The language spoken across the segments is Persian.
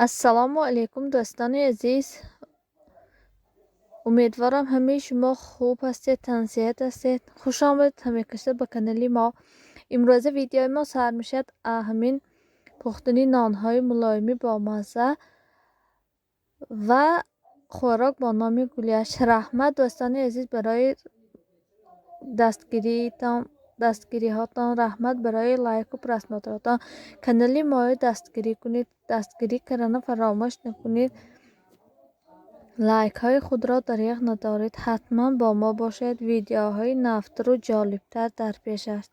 السلام علیکم دوستان عزیز. امیدوارم همه شما خوب هستید، تنظیحات هستید. خوش آمد همه کشته به کانال ما. امروز ویدیو ما سر میشد همین پختنی نانهای ملایمی با مزه و خوراک با نام گولیش. رحمت دوستان عزیز برای دستگیری هاتان، رحمت برای لایک و پرسناتان. کانال ما دستگیری کنید، دستگیری کردن فراموش نکنید. لایک های خود را دریغ ندارید. حتما با ما باشید. ویدیوهای نفتر و جالبتر در پیش است.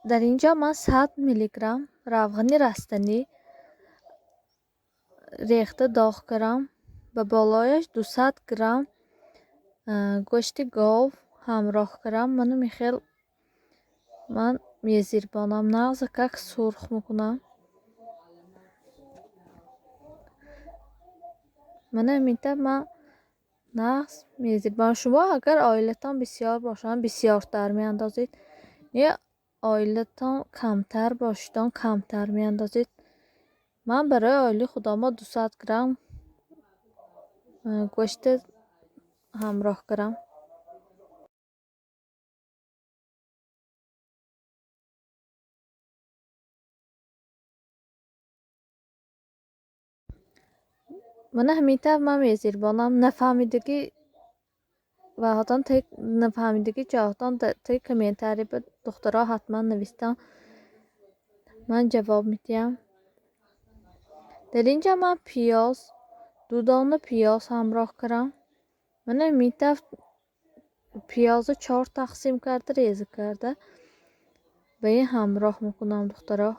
در اینجا من 100 میلی گرم روغن رستنی ریخته داغ کردم. به بالایش 200 گرم گوشت گاو همراه کردم. من میزیربانم نغز کک سرخ میکنم. من نغز میزیربانم. شما اگر آیلتان بسیار باشند بسیارتر میاندازید، یا آیلتان کمتر باشدان کمتر میاندازید. من برای آیلی خودم 200 گرم گوشت همراه کردم. من همیشه میزیربانم. نفهمیدگی و هاتان تک نفهمیدگی جاهاتان تک کامنتری به دخترها حتما نوشتم، من جواب میدم. در اینجا من پیاز 2 دانه پیاز همراه کردم. من همیشه پیاز 4 تقسیم کرده ریزه کرده به این همراه میکنم دخترها.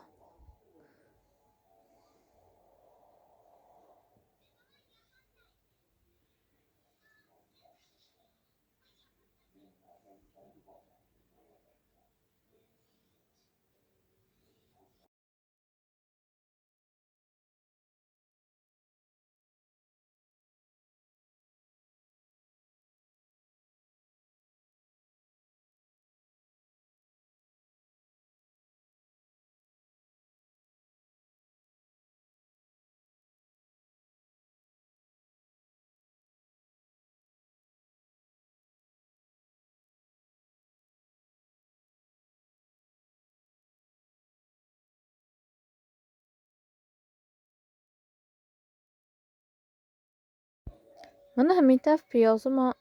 من همیشه پیازم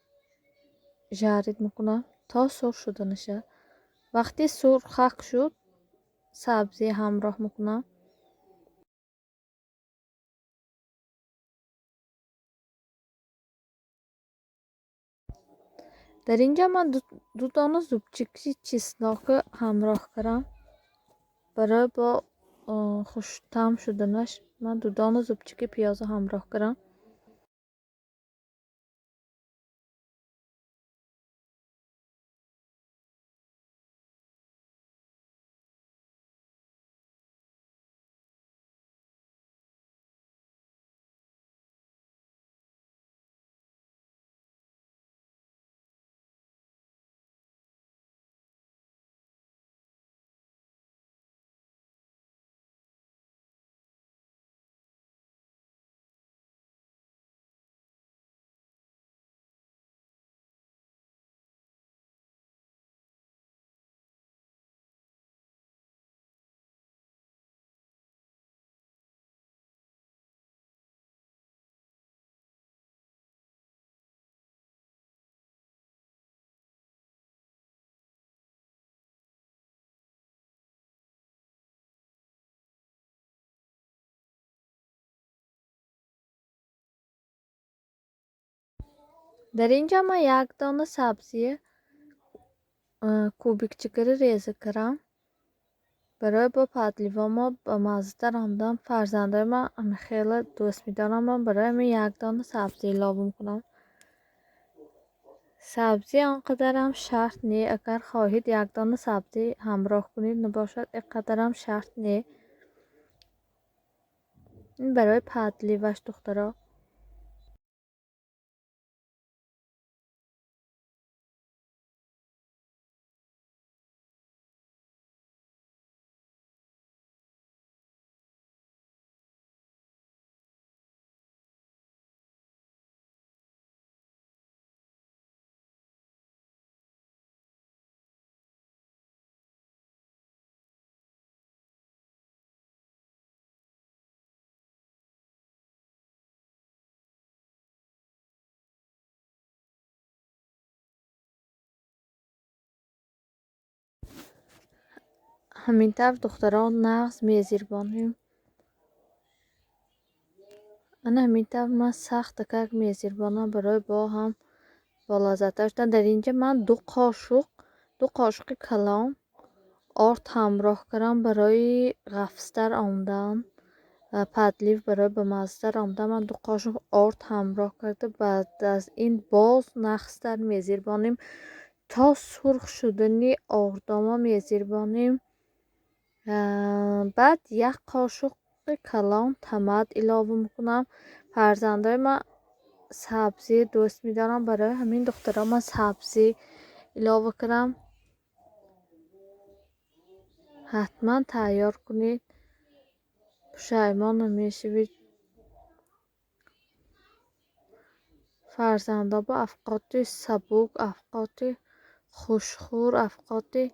جارید میکنم تا سرخ شده نشه. وقتی سرخ شد سبزی همراه میکنم. در اینجا من 2 دانه زوبچکی چسناک همراه کردم برای با خوش طعم شدنش. من 2 دانه زوبچکی پیاز همراه کردم. در اینجا من 1 دانه سبزی کوبیک چکری ریزه کردم. برای با پدلیوا ما با مزه‌تر آمدم. فرزندای من خیلی دوست می‌دارم. من برای همین یک دانه سبزی لازم می‌کنم. سبزی آنقدرم شرط نی. اگر خواهید یک دانه سبزی همراه کنید نباشد اینقدرم شرط نی. این برای پدلیواش دخترا. همینطور دختران نغز میزیربانیم. انا همینطور من سخت که میزیربانم برای با هم با لذت داشتن. در اینجا من دو قاشق کلام آرد همراه کردم برای غفستر آمدن. پدلیو برای به مزدر آمدن من دو قاشق آرد همراه کرده. بعد از این باز نخستر میزیربانیم تا سرخ شدنی آرداما میزیربانیم. بعد یک قاشق کلام تمد ilave میکنم. فرزندای من سبزی دوست میدارم. برای همین دخترها من سبزی ilave کردم. حتما تیار کنید پشیمان نمیشوید. فرزندا با افقات سبک، افقات خوشخور، افقات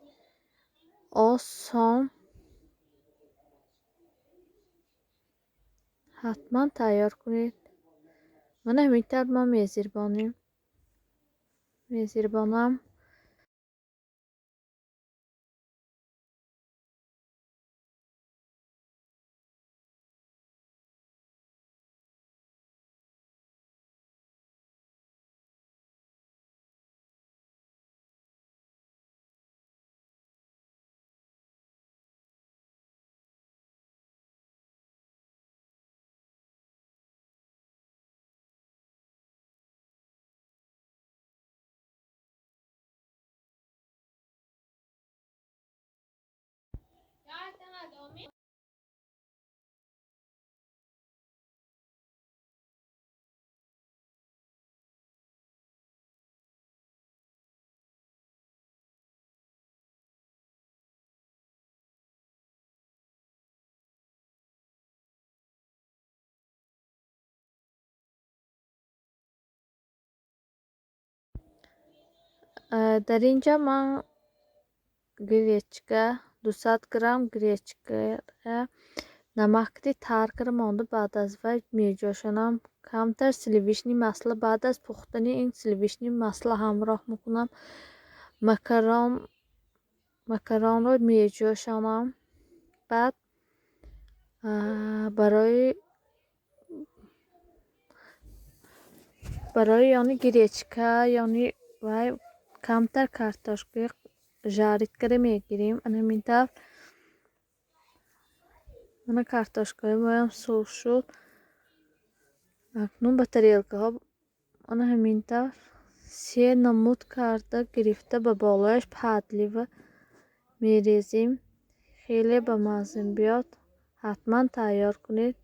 آسان حتما تیار کنید. من همینطور من میزیربانم. در اینجا من گریچکا 200 گرم گریچکا намакти тар монда баъд аз вай меҷӯшонам. камтар сливишни масла баъд аз пухтани ин сливишни масла ҳамроҳ мекунам. макаронро меҷӯшонам. баъд барои ёни гречка ёни вай камтар картошкаи жариткаро мегирем. ҳаминтавр мана картошкаи моям сурх шуд. акнун ба тарелкаҳо ана ҳаминтавр се намуд карда гирифта ба болояш падлива мерезем. хеле ба мазза биёд. ҳатман тайёр кунед.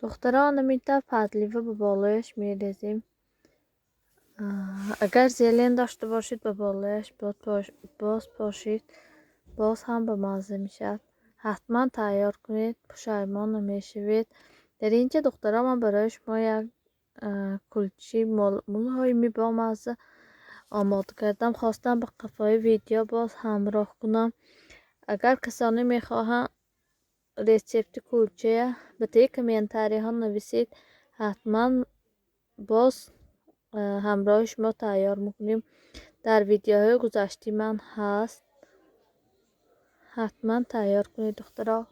دختران میتر پدلیوه به بالایش میریزیم. اگر زیلین داشته باشید به بالایش باز پاشید، باز هم به مزه میشد. حتما تیار کنید، پشیمان نمیشوید. در اینجا دخترها من برای شما یک کلچی مولهای با مزه آماده کردم. خواستم به قفای ویدیو باز همراه کنم. اگر کسانی میخواهند ریسیپت کلچه به طی کامنتاری ها نویسید، حتما باز همراه شما تیار میکنیم. در ویدیوهای گذشته من هست، حتما تیار کنید دخترها.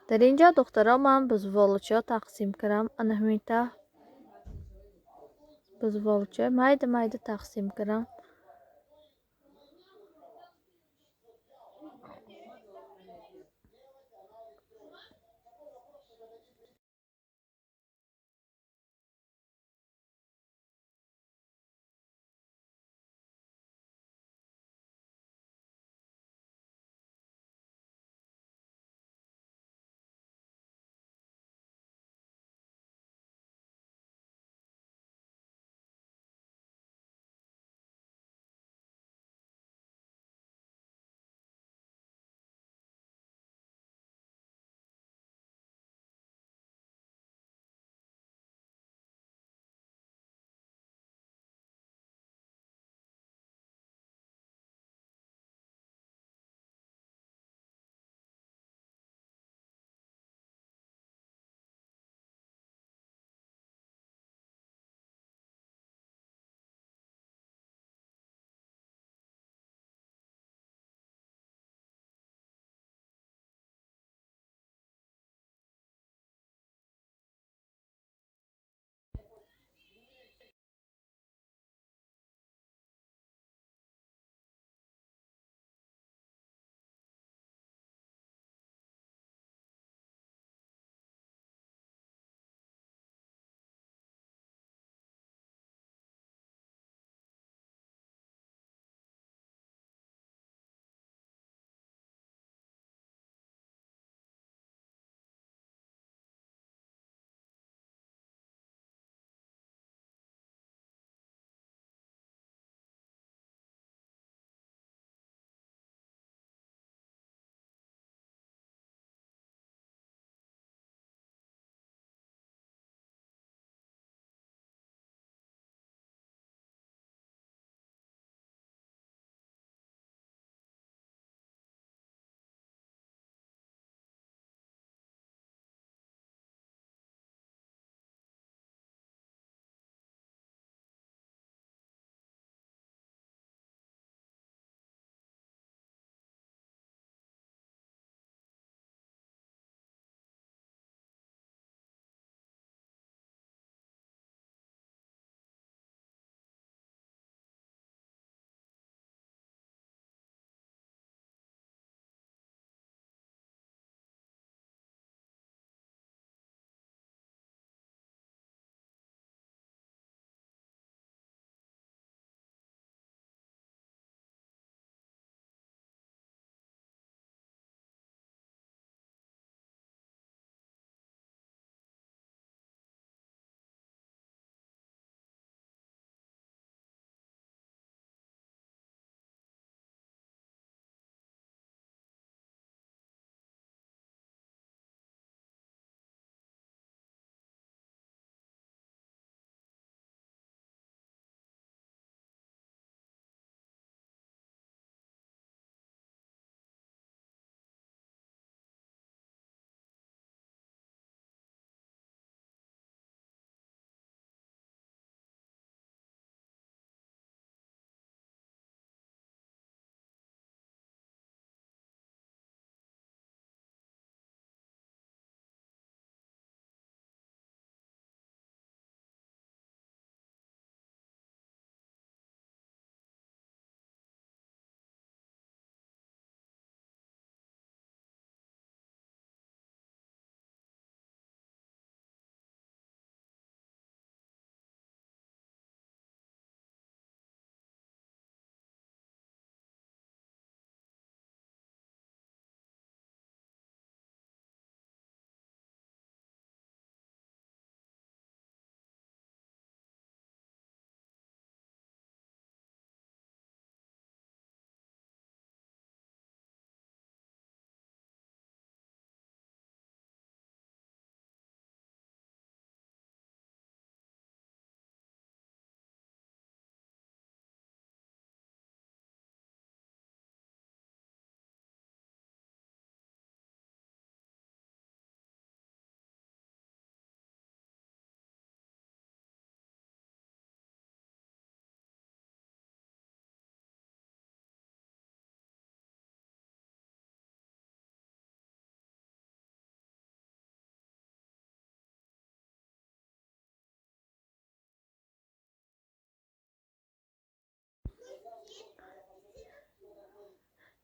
در اینجا دخترها من به زوالچه ها تقسیم کردم. انهمیته به زوالچه مایده تقسیم کردم.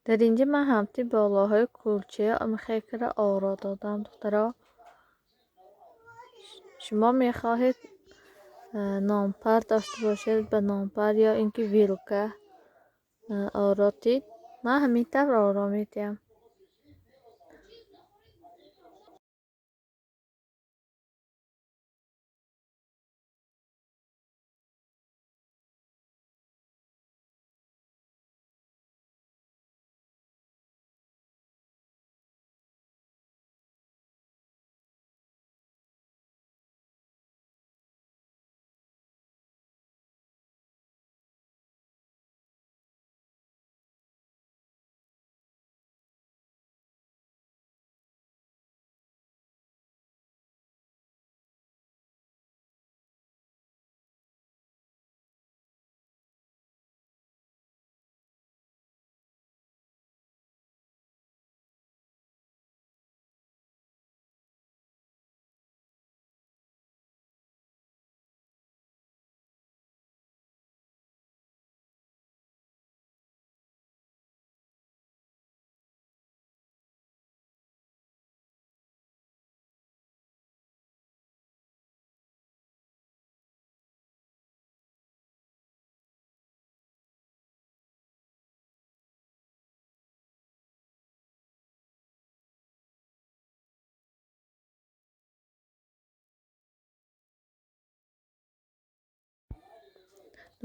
در اینجا من همتی بالاهای کلچه میخکر آرا دادم دخترها. شما میخواهید نامپر داشته باشید به نامپر یا اینکه ویروکه آراتید. من همین طور آرا میدیم.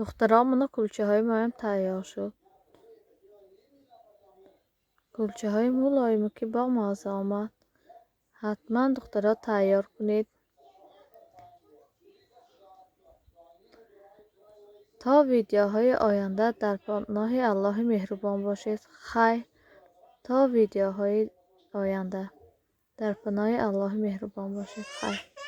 دخترها منو کلچه های مایم تیار شد. کلچه های ملایمی که با مزه آمد. حتما دخترها تیار کنید. تا ویدیوهای آینده در پناه الله مهربان باشید. خیر. تا ویدیوهای آینده در پناه الله مهربان باشید. خیر.